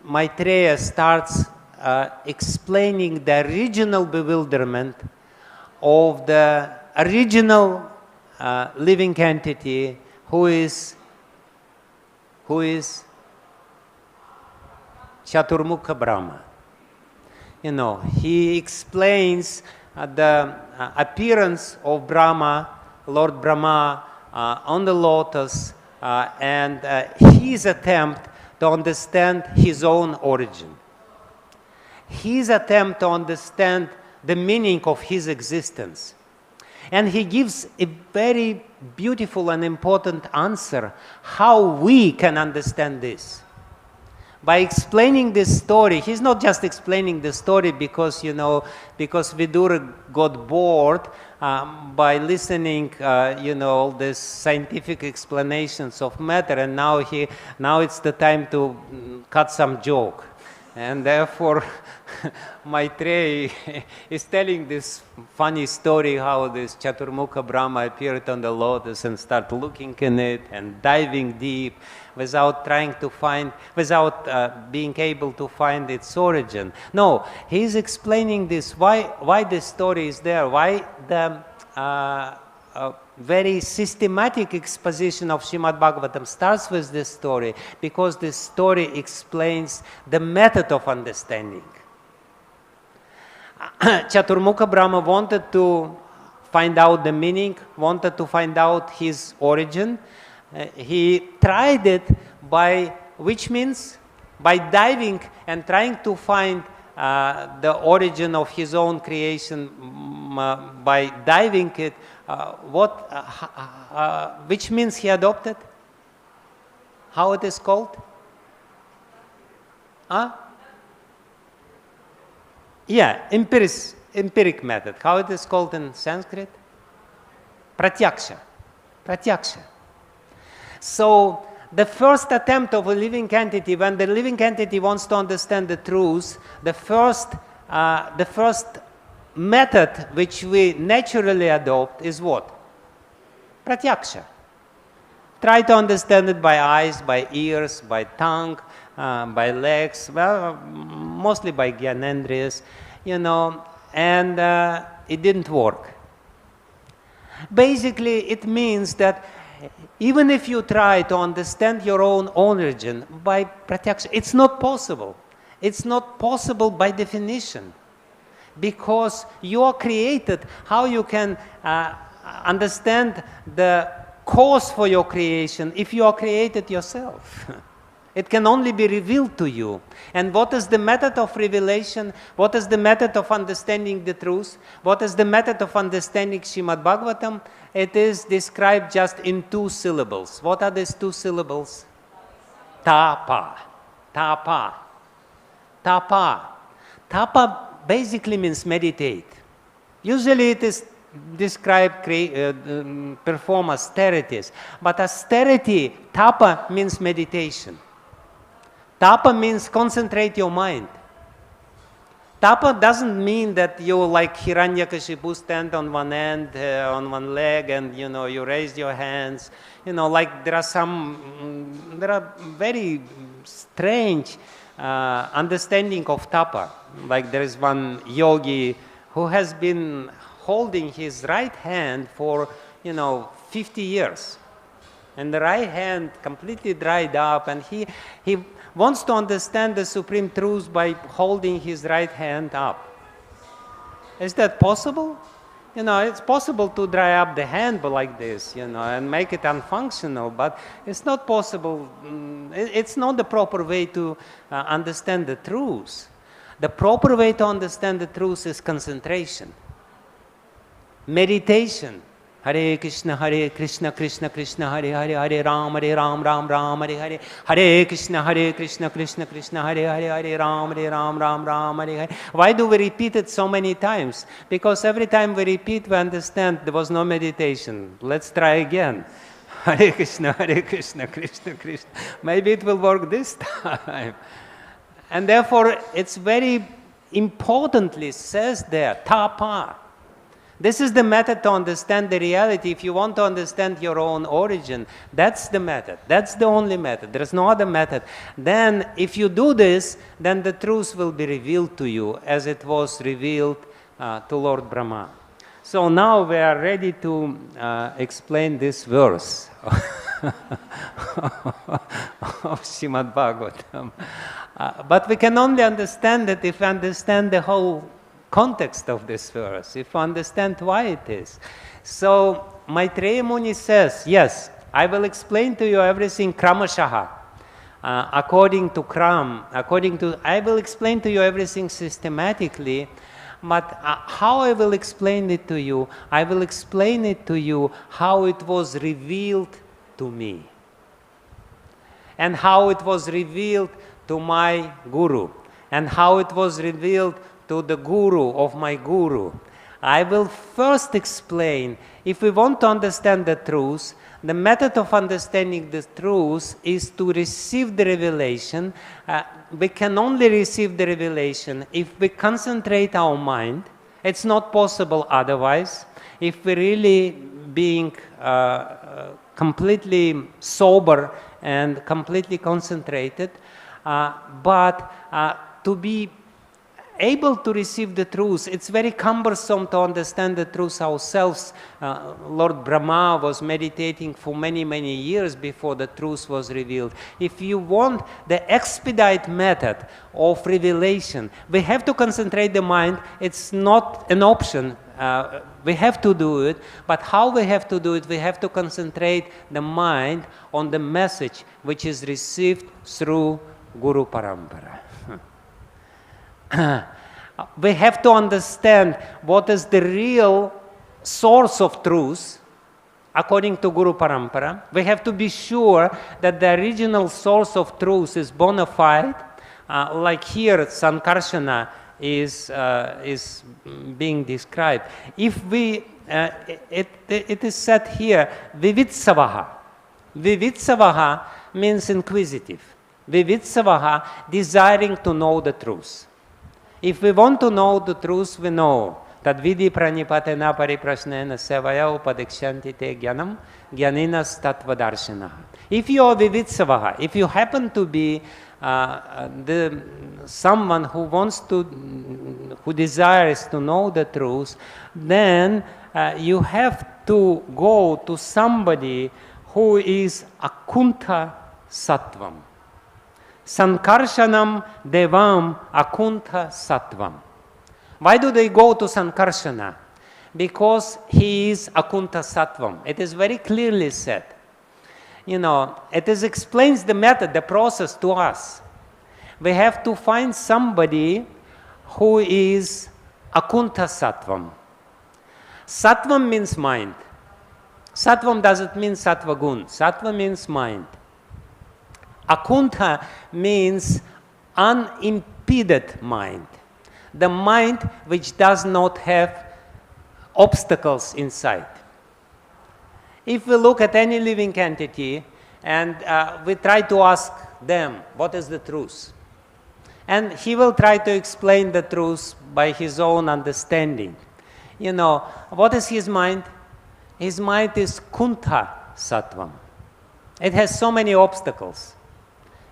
Maitreya starts explaining the original bewilderment of the original living entity who is Chaturmukha Brahma. You know, he explains the appearance of Brahma, Lord Brahma, on the lotus, and his attempt to understand his own origin. His attempt to understand the meaning of his existence. And he gives a very beautiful and important answer how we can understand this. By explaining this story, he's not just explaining the story because, you know, because Vidura got bored by listening, you know, all these scientific explanations of matter, and now it's the time to cut some joke. And therefore, Maitreya is telling this funny story how this Chaturmukha Brahma appeared on the lotus and started looking in it and diving deep without trying to find, without being able to find its origin. No, he's explaining this, why this story is there, why the very systematic exposition of Srimad Bhagavatam starts with this story, because this story explains the method of understanding. Chaturmukha Brahma wanted to find out the meaning, wanted to find out his origin. He tried it by, which means by diving and trying to find the origin of his own creation by diving it. Which means he adopted? How it is called? Yeah, empiric method. How it is called in Sanskrit? Pratyaksha. Pratyaksha. So the first attempt of a living entity, when the living entity wants to understand the truth, the first method which we naturally adopt is what? Pratyaksha. Try to understand it by eyes, by ears, by tongue, by legs, well, mostly by gyanendriyas, you know, and it didn't work. Basically, it means that even if you try to understand your own origin by pratyaksha, it's not possible. It's not possible by definition. Because you are created, how you can understand the cause for your creation if you are created yourself? It can only be revealed to you. And what is the method of revelation? What is the method of understanding the truth? What is the method of understanding Srimad Bhagavatam? It is described just in 2 syllables. What are these 2 syllables? Tapa. Tapa. Tapa. Tapa basically means meditate. Usually it is described, perform austerities. But austerity, tapa, means meditation. Tapa means concentrate your mind. Tapa doesn't mean that you, like Hiranyakashipu, stand on one end, on one leg, and you raise your hands. Like there are very strange understanding of tapa. Like there is one yogi who has been holding his right hand for 50 years, and the right hand completely dried up, and he wants to understand the supreme truth by holding his right hand up. Is that possible? It's possible to dry up the hand like this, and make it unfunctional, but it's not possible. It's not the proper way to understand the truth. The proper way to understand the truth is concentration, meditation. Hare Krishna, Krishna Krishna, Hare Hare, Hare Ram, Ram Ram, Hare Hare. Hare Krishna, Krishna Krishna, Hare Hare, Hare Ram, Ram, Hare Hare. Why do we repeat it so many times? Because every time we repeat, we understand there was no meditation. Let's try again. Hare Krishna, Krishna Krishna. Maybe it will work this time. And therefore, it's very importantly says there, tapa. This is the method to understand the reality. If you want to understand your own origin, that's the method. That's the only method. There is no other method. Then, if you do this, then the truth will be revealed to you as it was revealed to Lord Brahma. So now we are ready to explain this verse of Srimad Bhagavatam. But we can only understand it if we understand the whole context of this verse, if you understand why it is. So Maitreya Muni says, yes, I will explain to you everything kramashah, according to Kram, I will explain to you everything systematically, but how I will explain it to you? I will explain it to you how it was revealed to me, and how it was revealed to my Guru, and how it was revealed to the Guru of my Guru. I will first explain, if we want to understand the truth, the method of understanding the truth is to receive the revelation. We can only receive the revelation if we concentrate our mind. It's not possible otherwise. If we really being completely sober and completely concentrated, but to be able to receive the truth, it's very cumbersome to understand the truth ourselves. Lord Brahma was meditating for many, many years before the truth was revealed. If you want the expedite method of revelation, we have to concentrate the mind. It's not an option. We have to do it, but how we have to do it? We have to concentrate the mind on the message which is received through Guru Parampara. We have to understand what is the real source of truth according to Guru Parampara. We have to be sure that the original source of truth is bona fide. Like here, Saṅkarṣaṇa is being described. If we, it is said here, vivitsavaḥ. Vivitsavaḥ means inquisitive. Vivitsavaḥ, desiring to know the truth. If we want to know the truth, we know that vidhi pranipatena pariprasnena sevaya upadekshanti te jnanam jnaninas tattvadarshinaḥ. If you are vivitsavaḥ, if you happen to be someone who desires to know the truth, then you have to go to somebody who is akuṇṭha-sattvam. Saṅkarṣaṇaṁ devam akuṇṭha-sattvam. Why do they go to Saṅkarṣaṇa? Because he is akuṇṭha-sattvam. It is very clearly said. It explains the method, the process to us. We have to find somebody who is akuṇṭha-sattvam. Sattvam means mind. Sattvam doesn't mean sattva gun. Sattva means mind. Akuṇṭha means unimpeded mind. The mind which does not have obstacles inside. If we look at any living entity and we try to ask them, what is the truth? And he will try to explain the truth by his own understanding. You know, what is his mind? His mind is akuṇṭha-sattvam. It has so many obstacles.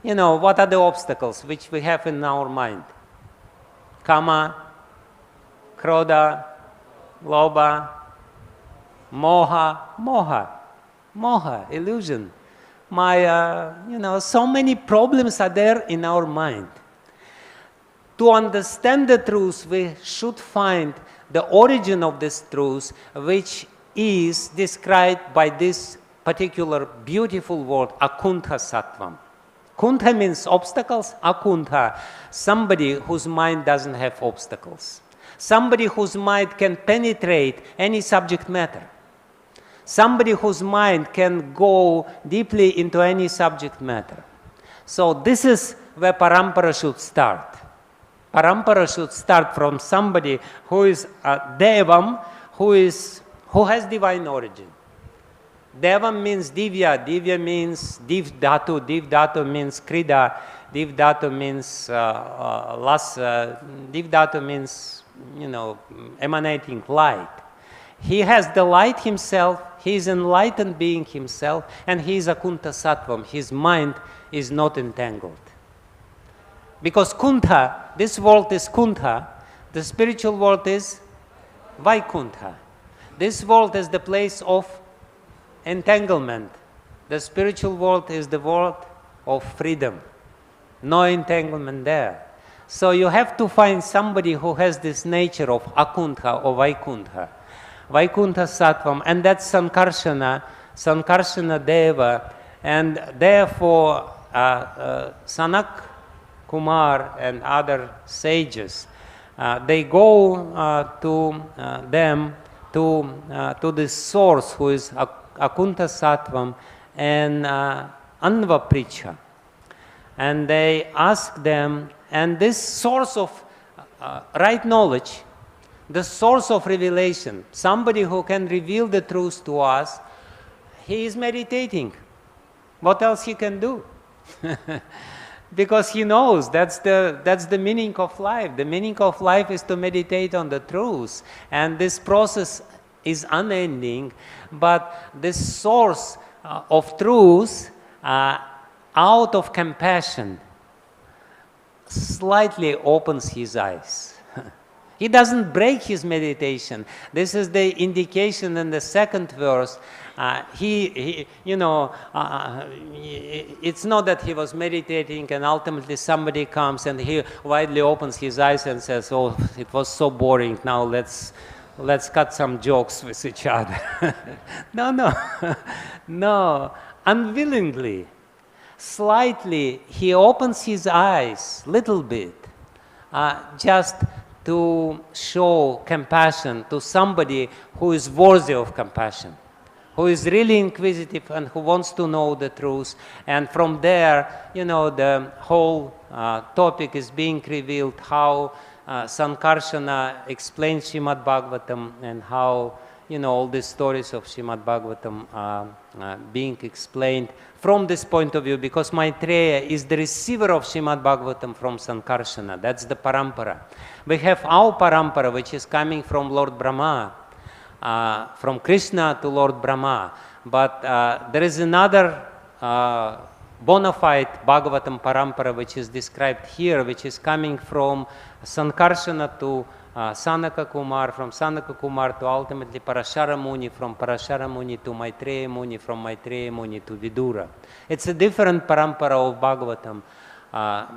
You know, what are the obstacles which we have in our mind? Kama, krodha, lobha, moha, illusion, maya, you know, so many problems are there in our mind. To understand the truth, we should find the origin of this truth, which is described by this particular beautiful word, akuṇṭha-sattvam. Kuṇṭha means obstacles, akuṇṭha, somebody whose mind doesn't have obstacles. Somebody whose mind can penetrate any subject matter. Somebody whose mind can go deeply into any subject matter. So this is where parampara should start. Parampara should start from somebody who is a devam, who has divine origin. Devam means divya, divya means div dhatu means krida, div dhatu means div dhatu means, you know, emanating light. He has the light himself, he is enlightened being himself, and he is akuṇṭha-sattvam. His mind is not entangled. Because kuṇṭha, this world is kuṇṭha, the spiritual world is vaikuṇṭha. This world is the place of entanglement. The spiritual world is the world of freedom. No entanglement there. So you have to find somebody who has this nature of akuṇṭha or vaikuṇṭha. Vaikuṇṭha-sattvam, and that's Saṅkarṣaṇa, Saṅkarṣaṇa Deva, and therefore Sanat-kumāra and other sages, they go to them, to this source who is akuṇṭha-sattvam and nvapṛcchan. And they ask them, and this source of right knowledge, the source of revelation, somebody who can reveal the truth to us, he is meditating. What else he can do? Because he knows that's the meaning of life. The meaning of life is to meditate on the truth. And this process is unending, but this source of truth, out of compassion, slightly opens his eyes. He doesn't break his meditation. This is the indication in the second verse. It's not that he was meditating and ultimately somebody comes and he widely opens his eyes and says, "Oh, it was so boring. Now let's cut some jokes with each other." No. Unwillingly, slightly, he opens his eyes, little bit, just to show compassion to somebody who is worthy of compassion, who is really inquisitive and who wants to know the truth. And from there, you know, the whole topic is being revealed, how Saṅkarṣaṇa explains Srimad Bhagavatam, and how, you know, all these stories of Srimad Bhagavatam are being explained from this point of view, because Maitreya is the receiver of Srimad Bhagavatam from Saṅkarṣaṇa. That's the parampara. We have our parampara, which is coming from Lord Brahma, from Krishna to Lord Brahma. But there is another bona fide Bhagavatam parampara, which is described here, which is coming from Saṅkarṣaṇa to Sanat-kumāra, from Sanat-kumāra to ultimately Parashara Muni, from Parashara Muni to Maitreya Muni, from Maitreya Muni to Vidura. It's a different parampara of Bhagavatam,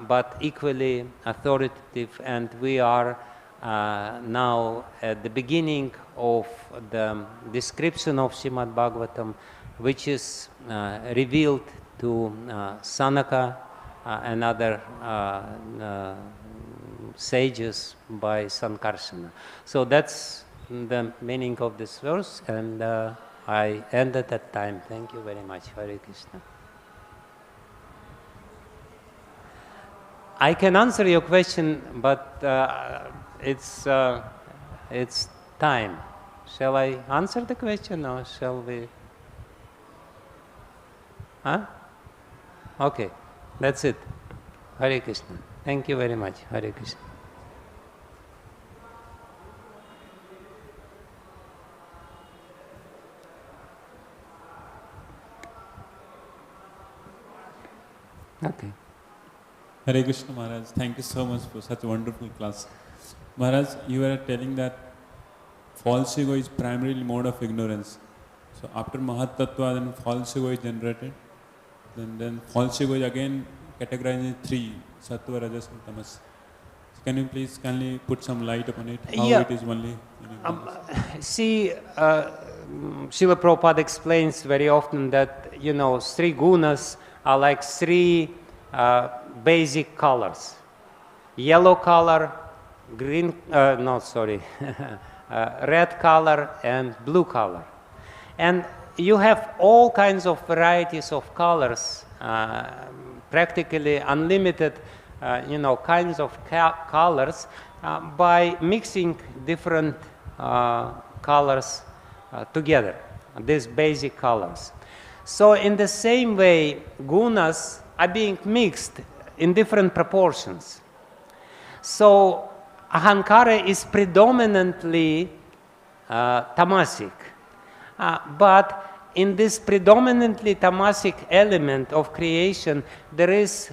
but equally authoritative, and we are now at the beginning of the description of Srimad Bhagavatam, which is revealed to Sanaka and other sages by Saṅkarṣaṇa. So that's the meaning of this verse, and I end at that time. Thank you very much. Hare Krishna. I can answer your question, but it's time. Shall I answer the question, or shall we? Huh? Okay, that's it. Hare Krishna. Thank you very much. Hare Krishna. Okay.
Hare Krishna Maharaj, thank you so much for such a wonderful class. Maharaj, you were telling that false ego is primarily mode of ignorance. So after Mahat Tattva, then false ego is generated. Then false ego is again categorized in three, Sattva, Rajas and Tamas. So can you please kindly put some light upon it, how it is only in ignorance?
See, Srila Prabhupada explains very often that, you know, three gunas are like three basic colors. Yellow color, green, red color and blue color. And you have all kinds of varieties of colors, practically unlimited, kinds of colors by mixing different colors together, these basic colors. So in the same way, gunas are being mixed in different proportions. So ahankara is predominantly tamasic, but in this predominantly tamasic element of creation, there is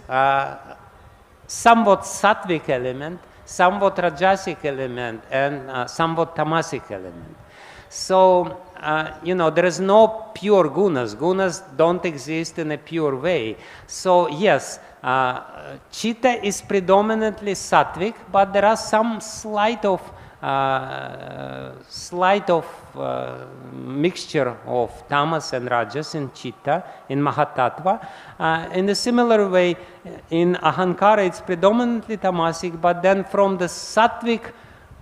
somewhat sattvic element, somewhat rajasic element, and somewhat tamasic element. So, there is no pure gunas. Gunas don't exist in a pure way. So, yes, chitta is predominantly sattvic, but there are some slight of mixture of tamas and rajas in chitta, in mahatattva. In a similar way, in ahankara, it's predominantly tamasic, but then from the sattvic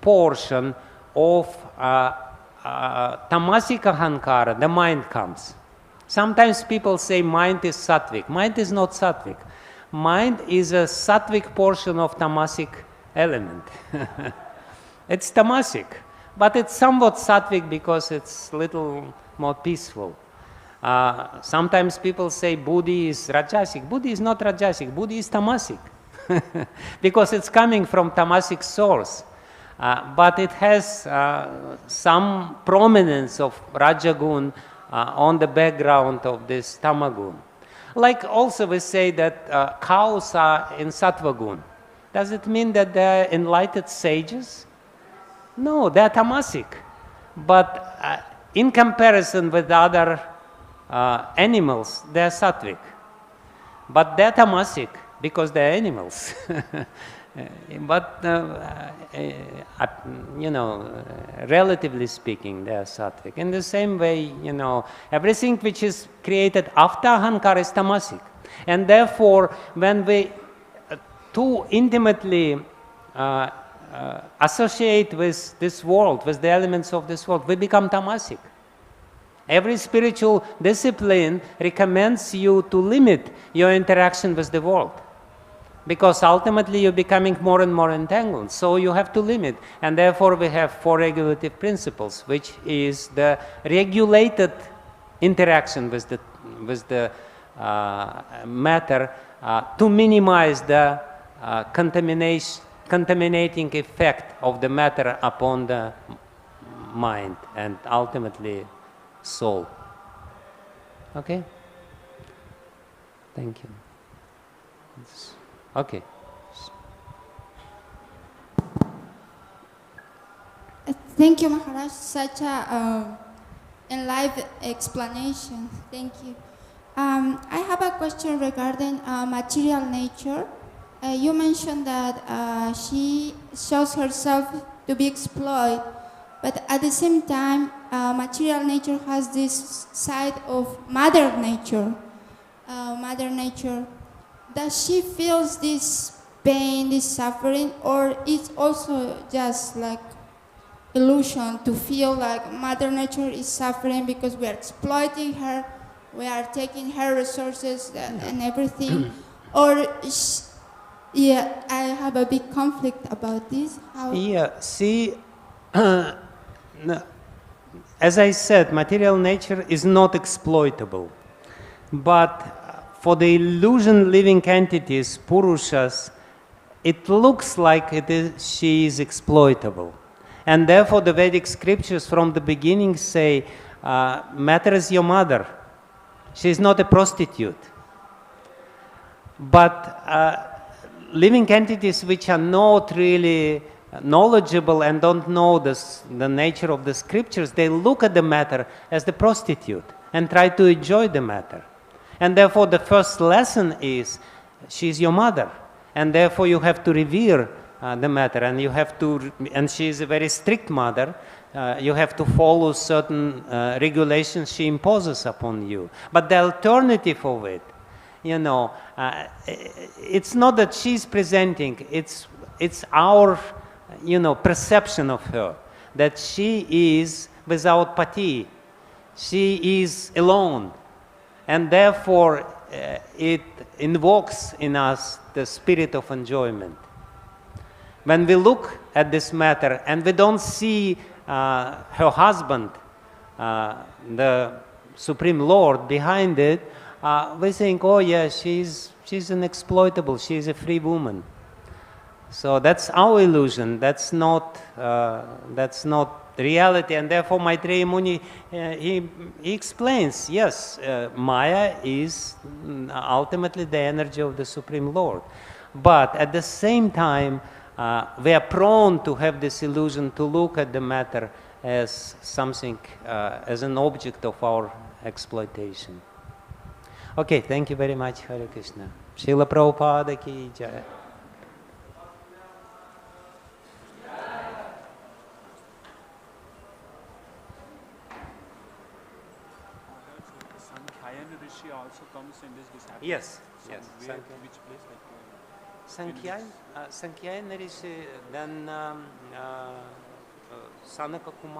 portion of tamasic ahankara, the mind comes. Sometimes people say mind is sattvic. Mind is not sattvic. Mind is a sattvic portion of tamasic element. It's tamasic, but it's somewhat sattvic because it's a little more peaceful. Sometimes people say buddhi is rajasic. Buddhi is not rajasic. Buddhi is tamasic because it's coming from tamasic source. But it has some prominence of rajagun on the background of this tamagun. Like also we say that cows are in sattvagun. Does it mean that they are enlightened sages? No, they are tamasic. But in comparison with other animals, they are sattvic. But they are tamasic because they are animals. But, relatively speaking, they are sattvic. In the same way, everything which is created after ahankara is tamasic. And therefore, when we too intimately associate with this world, with the elements of this world, we become tamasic. Every spiritual discipline recommends you to limit your interaction with the world, because ultimately you're becoming more and more entangled. So you have to limit. And therefore we have four regulative principles, which is the regulated interaction with the matter to minimize the contaminating effect of the matter upon the mind and ultimately soul. Okay? Thank you. Okay.
Thank you, Maharaj. Such a enlivened explanation. Thank you. I have a question regarding material nature. You mentioned that she shows herself to be exploited, but at the same time, material nature has this side of Mother Nature. Mother Nature. Does she feel this pain, this suffering, or it's also just like illusion to feel like Mother Nature is suffering because we are exploiting her, we are taking her resources and everything? Or, I have a big conflict about this. How?
Yeah, see, as I said, material nature is not exploitable, but for the illusion living entities, Purushas, it looks like she is exploitable. And therefore the Vedic scriptures from the beginning say, matter is your mother. She is not a prostitute. But living entities which are not really knowledgeable and don't know the nature of the scriptures, they look at the matter as the prostitute and try to enjoy the matter. And therefore the first lesson is, she is your mother. And therefore you have to revere the matter, and you have to, and she is a very strict mother, you have to follow certain regulations she imposes upon you. But the alternative of it, you know, it's not that she's presenting, it's our, you know, perception of her, that she is without pati, she is alone, and therefore it invokes in us the spirit of enjoyment. When we look at this matter and we don't see her husband, the Supreme Lord, behind it, we think, oh yeah, she's an exploitable, she's a free woman. So that's our illusion, that's not reality, and therefore Maitreya Muni, he explains, yes, Maya is ultimately the energy of the Supreme Lord. But at the same time, we are prone to have this illusion to look at the matter as something, as an object of our exploitation. Okay, thank you very much, Hare Krishna. Srila Prabhupada ki jai.
Also comes in this disciple.
Yes, yes.
Which place?
Sankhyayan Rishi, then Sanat-kumāra.